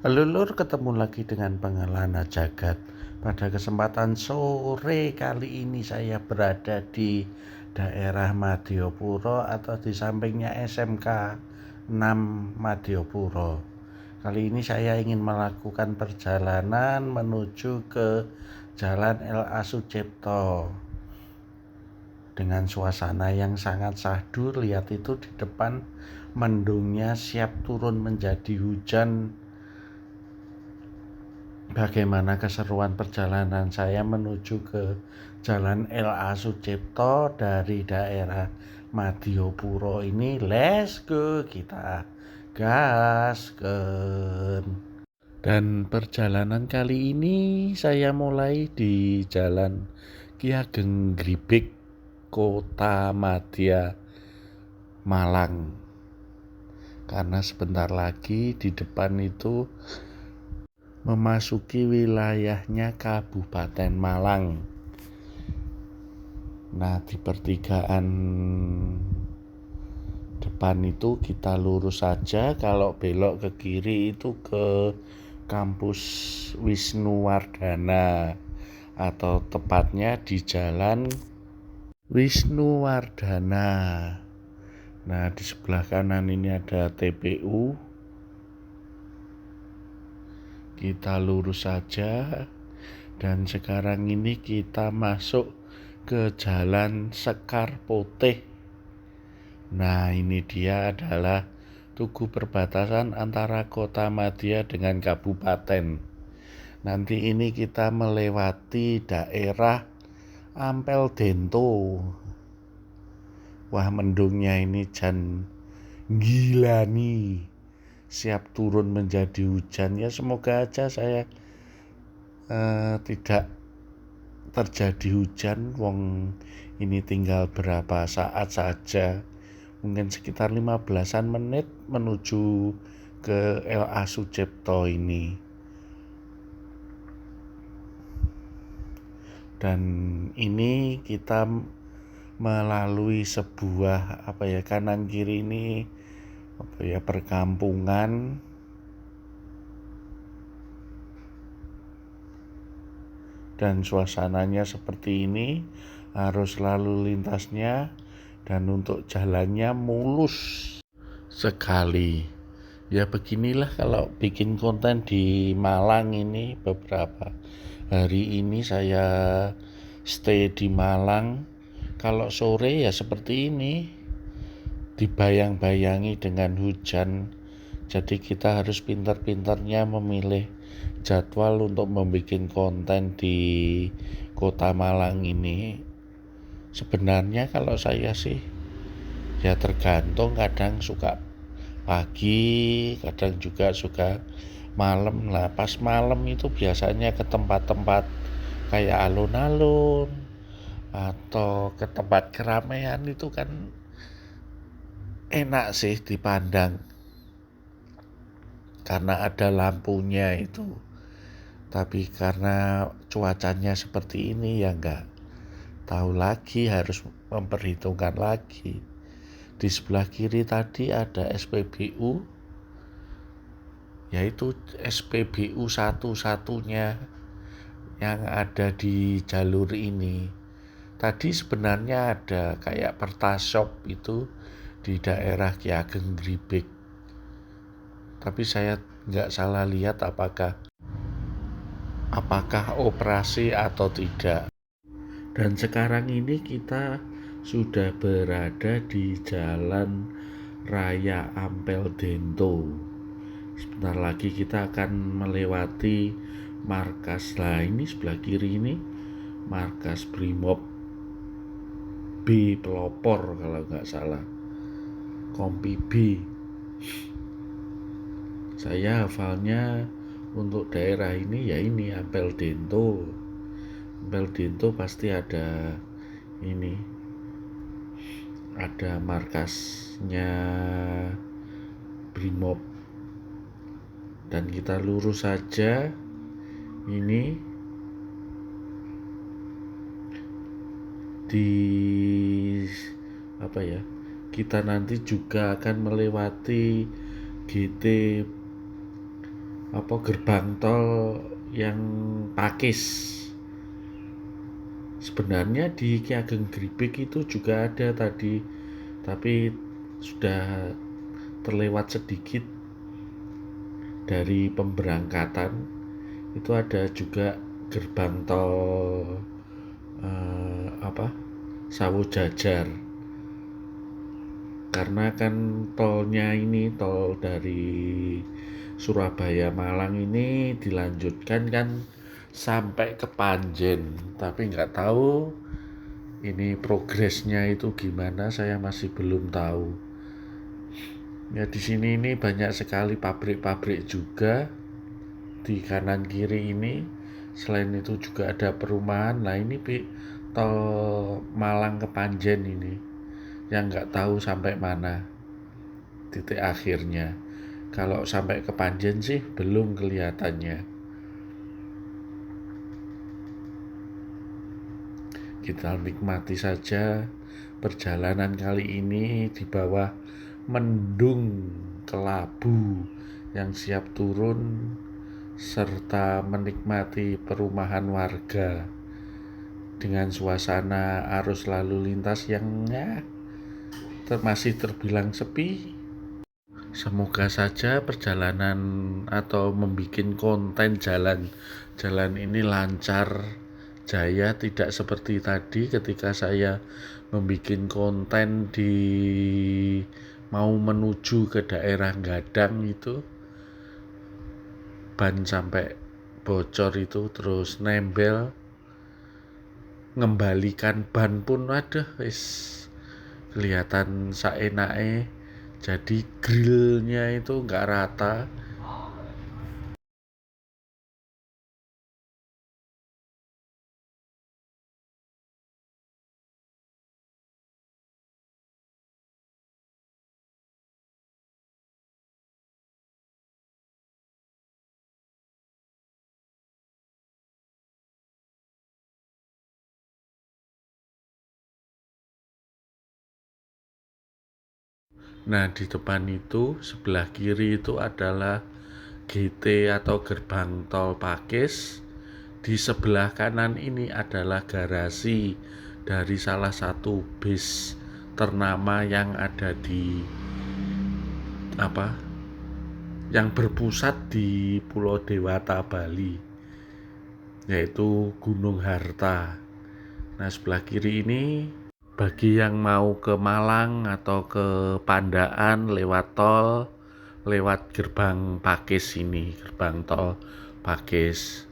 Halo Lur, ketemu lagi dengan Pengelana Jagat. Pada kesempatan sore kali ini saya berada di daerah Madiopuro atau di sampingnya SMK 6 Madiopuro. Kali ini saya ingin melakukan perjalanan menuju ke Jalan L.A. Sucipto. Dengan suasana yang sangat syahdu, lihat itu di depan mendungnya siap turun menjadi hujan. Bagaimana keseruan perjalanan saya menuju ke Jalan L.A. Sucipto dari daerah Madiopuro ini? Let's go, kita gasken. Dan perjalanan kali ini saya mulai di Jalan Ki Ageng Gribik, Kota Madya, Malang. Karena sebentar lagi di depan itu memasuki wilayahnya Kabupaten Malang. Nah, di pertigaan depan itu kita lurus saja. Kalau belok ke kiri itu ke kampus Wisnuwardana, atau tepatnya di Jalan Wisnuwardana. Nah, di sebelah kanan ini ada TPU. Kita lurus saja, dan sekarang ini kita masuk ke Jalan Sekar Putih. Nah, ini dia adalah tugu perbatasan antara Kota Madya dengan kabupaten. Nanti ini kita melewati daerah Ampel Dento. Wah, mendungnya ini jan gila nih, siap turun menjadi hujan. Ya semoga aja saya tidak terjadi hujan. Wong ini tinggal berapa saat saja, mungkin sekitar 15-an menit menuju ke L.A. Sucipto ini. Dan ini kita melalui sebuah kanan kiri ini perkampungan. Dan suasananya seperti ini, arus lalu lintasnya dan untuk jalannya mulus sekali. Ya beginilah kalau bikin konten di Malang ini. Beberapa hari ini saya stay di Malang. Kalau sore ya seperti ini, dibayang-bayangi dengan hujan. Jadi kita harus pintar-pintarnya memilih jadwal untuk membuat konten di Kota Malang ini. Sebenarnya kalau saya sih ya tergantung, kadang suka pagi, kadang juga suka malam. Lah pas malam itu biasanya ke tempat-tempat kayak alun-alun atau ke tempat keramaian, itu kan enak sih dipandang karena ada lampunya itu. Tapi karena cuacanya seperti ini ya enggak tahu lagi, harus memperhitungkan lagi. Di sebelah kiri tadi ada SPBU, yaitu SPBU satu-satunya yang ada di jalur ini. Tadi sebenarnya ada kayak Pertashop itu di daerah Ki Ageng Gribik, tapi saya nggak salah lihat apakah operasi atau tidak. Dan sekarang ini kita sudah berada di Jalan Raya Ampel Dento. Sebentar lagi kita akan melewati markas. Lah ini sebelah kiri ini markas Brimob B Pelopor kalau nggak salah, Kompi B. Saya hafalnya untuk daerah ini ya ini Ampel Dento. Ampel Dento pasti ada ini, ada markasnya Brimob. Dan kita lurus saja ini di kita nanti juga akan melewati GT gerbang tol yang Pakis. Sebenarnya di Ki Ageng Gribik itu juga ada tadi, tapi sudah terlewat sedikit dari pemberangkatan. Itu ada juga gerbang tol Sawo Jajar. Karena kan tolnya ini, tol dari Surabaya Malang ini dilanjutkan kan sampai ke Panjen, tapi nggak tahu ini progresnya itu gimana, saya masih belum tahu. Ya di sini ini banyak sekali pabrik-pabrik juga di kanan kiri ini. Selain itu juga ada perumahan. Nah ini tol Malang ke Panjen ini yang nggak tahu sampai mana titik akhirnya. Kalau sampai ke Panjen sih belum kelihatannya. Kita nikmati saja perjalanan kali ini di bawah mendung kelabu yang siap turun, serta menikmati perumahan warga dengan suasana arus lalu lintas yang masih terbilang sepi. Semoga saja perjalanan atau membuat konten jalan ini lancar jaya, tidak seperti tadi ketika saya membuat konten di mau menuju ke daerah Gadang itu, ban sampai bocor itu, terus nembel, ngembalikan ban pun ada wis kelihatan saenake, jadi grillnya itu nggak rata. Nah di depan itu sebelah kiri itu adalah GT atau gerbang tol Pakis. Di sebelah kanan ini adalah garasi dari salah satu bis ternama yang ada di yang berpusat di Pulau Dewata, Bali, yaitu Gunung Harta. Nah sebelah kiri ini bagi yang mau ke Malang atau ke Pandaan lewat tol, lewat gerbang Pakis ini, gerbang tol Pakis.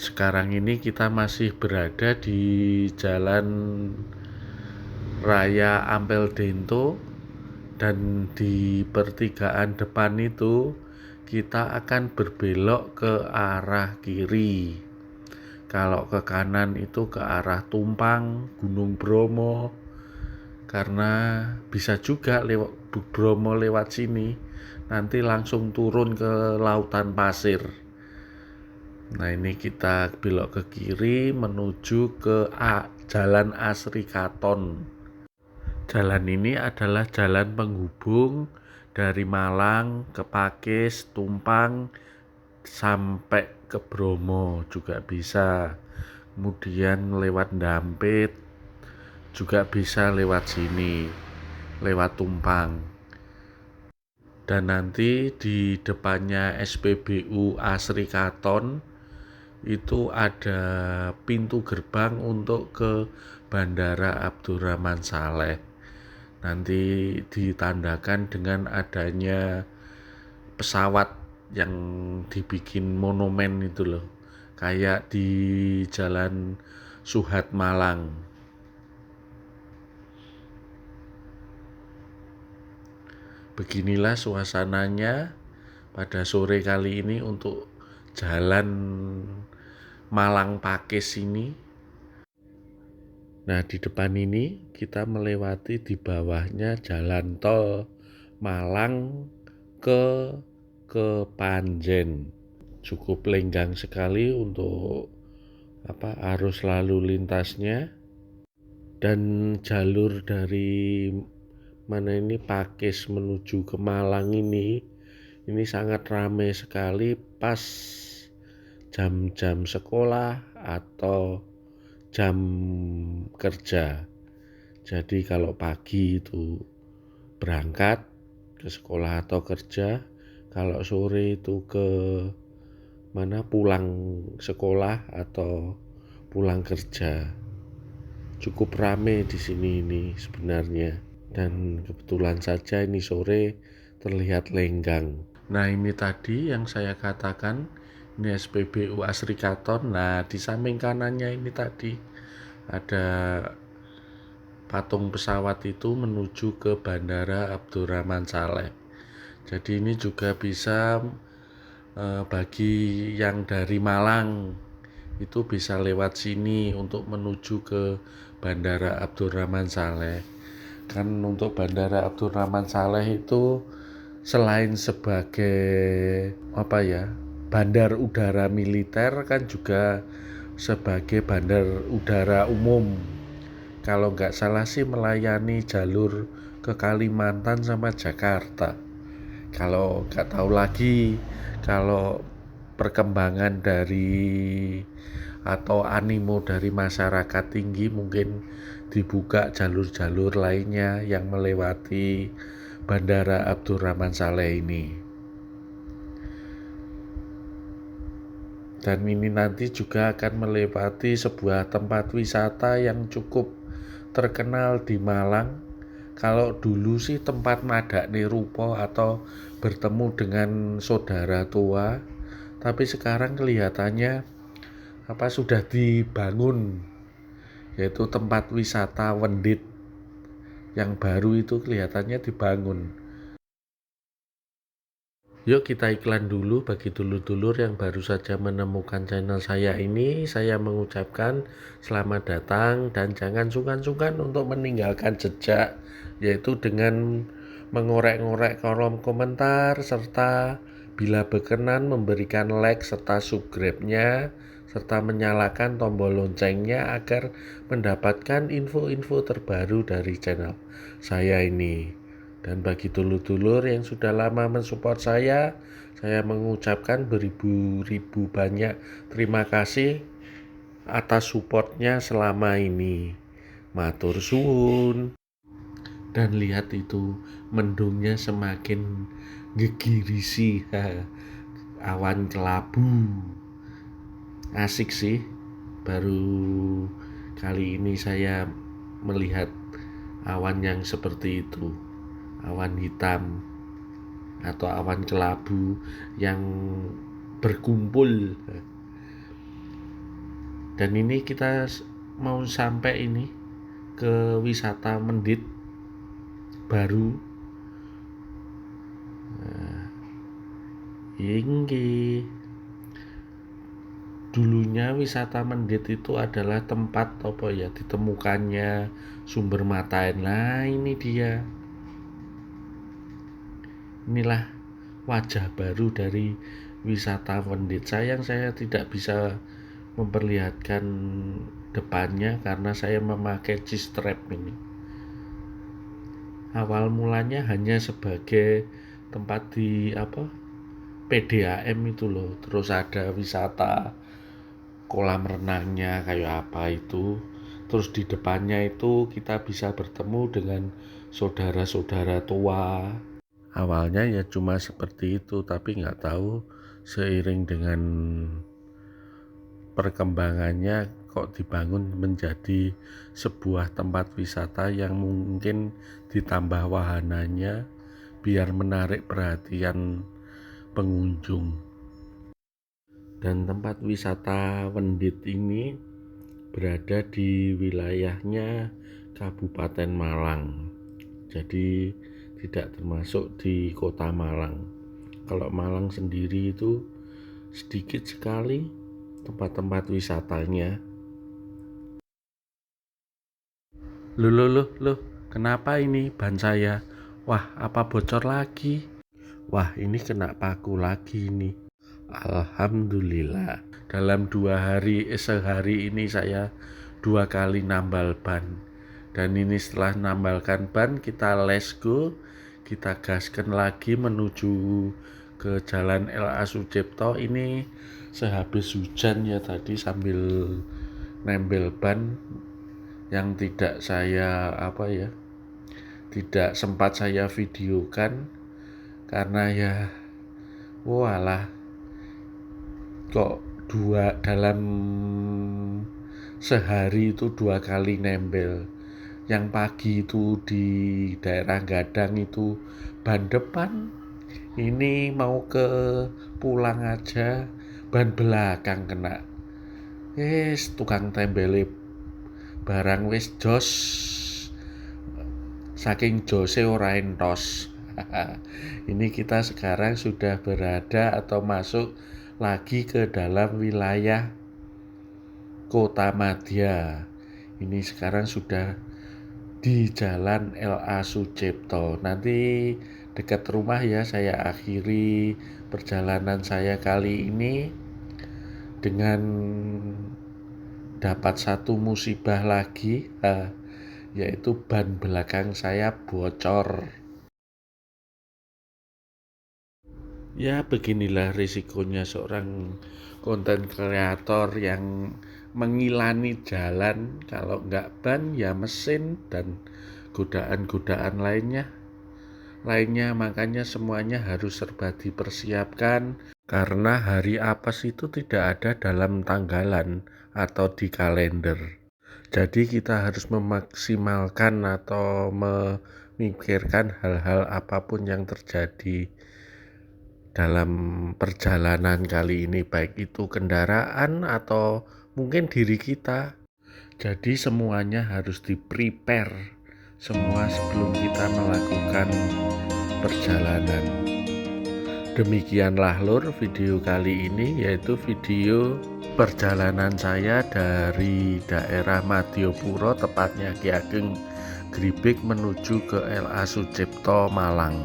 Sekarang ini kita masih berada di Jalan Raya Ampel Dento, dan di pertigaan depan itu kita akan berbelok ke arah kiri. Kalau ke kanan itu ke arah Tumpang, Gunung Bromo, karena bisa juga lewat Bromo lewat sini, nanti langsung turun ke lautan pasir. Nah ini kita belok ke kiri menuju ke Jalan Asri Katon. Jalan ini adalah jalan penghubung dari Malang ke Pakis, Tumpang, sampai ke Bromo juga bisa. Kemudian lewat Dampit juga bisa, lewat sini, lewat Tumpang. Dan nanti di depannya SPBU Asri Katon itu ada pintu gerbang untuk ke Bandara Abdurrahman Saleh. Nanti ditandakan dengan adanya pesawat yang dibikin monumen itu loh, kayak di Jalan Suhat Malang. Beginilah suasananya pada sore kali ini untuk jalan Malang Pakis ini. Nah di depan ini kita melewati di bawahnya jalan tol Malang ke Panjen. Cukup lenggang sekali untuk arus lalu lintasnya, dan jalur dari mana ini Pakis menuju ke Malang ini sangat ramai sekali pas jam-jam sekolah atau jam kerja. Jadi kalau pagi itu berangkat ke sekolah atau kerja, kalau sore itu ke pulang sekolah atau pulang kerja. Cukup rame di sini ini sebenarnya, dan kebetulan saja ini sore terlihat lenggang. Nah, ini tadi yang saya katakan, ini SPBU Asri Katon. Nah, di samping kanannya ini tadi ada patung pesawat itu menuju ke Bandara Abdurrahman Saleh. Jadi ini juga bisa bagi yang dari Malang itu bisa lewat sini untuk menuju ke Bandara Abdurrahman Saleh. Kan untuk Bandara Abdurrahman Saleh itu selain sebagai bandar udara militer, kan juga sebagai bandar udara umum. Kalau nggak salah sih melayani jalur ke Kalimantan sama Jakarta. Kalau nggak tahu lagi, kalau perkembangan dari atau animo dari masyarakat tinggi, mungkin dibuka jalur-jalur lainnya yang melewati Bandara Abdurrahman Saleh ini. Dan ini nanti juga akan melewati sebuah tempat wisata yang cukup terkenal di Malang. Kalau dulu sih tempat madakne rupa atau bertemu dengan saudara tua, tapi sekarang kelihatannya sudah dibangun, yaitu tempat wisata Wendit yang baru itu kelihatannya dibangun. Yuk kita iklan dulu. Bagi dulur-dulur yang baru saja menemukan channel saya ini, saya mengucapkan selamat datang dan jangan sungkan-sungkan untuk meninggalkan jejak, yaitu dengan mengorek-ngorek kolom komentar, serta bila berkenan memberikan like serta subscribe-nya, serta menyalakan tombol loncengnya agar mendapatkan info-info terbaru dari channel saya ini. Dan bagi dulur-dulur yang sudah lama mensupport saya mengucapkan beribu-ribu banyak terima kasih atas supportnya selama ini. Matur suwun. Dan lihat itu, mendungnya semakin gegirisi, awan kelabu. Asik sih, baru kali ini saya melihat awan yang seperti itu. Awan hitam atau awan kelabu yang berkumpul. Dan ini kita mau sampai ini ke wisata Mendit baru. Ini dulunya wisata Mendit itu adalah tempat ditemukannya sumber mata air. Nah, ini dia. Inilah wajah baru dari wisata Mendit. Sayang saya tidak bisa memperlihatkan depannya karena saya memakai G-strap ini. Awal mulanya hanya sebagai tempat di PDAM itu loh. Terus ada wisata kolam renangnya kayak apa itu. Terus di depannya itu kita bisa bertemu dengan saudara-saudara tua. Awalnya ya cuma seperti itu, tapi nggak tahu seiring dengan perkembangannya kok dibangun menjadi sebuah tempat wisata yang mungkin ditambah wahananya biar menarik perhatian pengunjung. Dan tempat wisata Wendit ini berada di wilayahnya Kabupaten Malang. Jadi tidak termasuk di kota Malang. Kalau Malang sendiri itu sedikit sekali tempat-tempat wisatanya. Loh, kenapa ini ban saya? Wah, apa bocor lagi? Wah, ini kena paku lagi ini. Alhamdulillah, dalam sehari ini saya 2 kali nambal ban. Dan ini setelah nambalkan ban, kita let's go, kita gaskan lagi menuju ke Jalan LA Sucipto. Ini sehabis hujan ya tadi, sambil nempel ban yang tidak sempat saya videokan karena ya walah, kok dalam sehari itu 2 kali nempel. Yang pagi itu di daerah Gadang itu ban depan, ini mau ke pulang aja ban belakang kena. Tukang tembele barang wis jos, saking jose ora entos. Ini kita sekarang sudah berada atau masuk lagi ke dalam wilayah Kota Madya. Ini sekarang sudah di Jalan LA Sucipto. Nanti dekat rumah ya saya akhiri perjalanan saya kali ini dengan dapat satu musibah lagi, yaitu ban belakang saya bocor. Ya beginilah risikonya seorang konten kreator yang mengilani jalan. Kalau nggak ban ya mesin dan godaan-godaan lainnya. Makanya semuanya harus serba dipersiapkan, karena hari apes itu tidak ada dalam tanggalan atau di kalender. Jadi kita harus memaksimalkan atau memikirkan hal-hal apapun yang terjadi dalam perjalanan kali ini, baik itu kendaraan atau mungkin diri kita. Jadi semuanya harus di-prepare semua sebelum kita melakukan perjalanan. Demikianlah lur video kali ini, yaitu video perjalanan saya dari daerah Madiopuro, tepatnya Ki Ageng Gribik, menuju ke LA Sucipto Malang.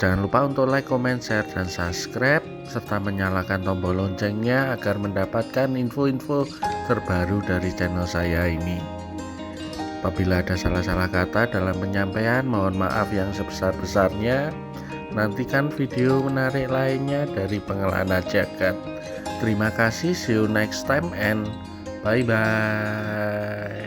Jangan lupa untuk like, comment, share, dan subscribe, serta menyalakan tombol loncengnya agar mendapatkan info-info terbaru dari channel saya ini. Apabila ada salah-salah kata dalam penyampaian, mohon maaf yang sebesar-besarnya. Nantikan video menarik lainnya dari Pengelana Jagat. Terima kasih, see you next time and bye-bye.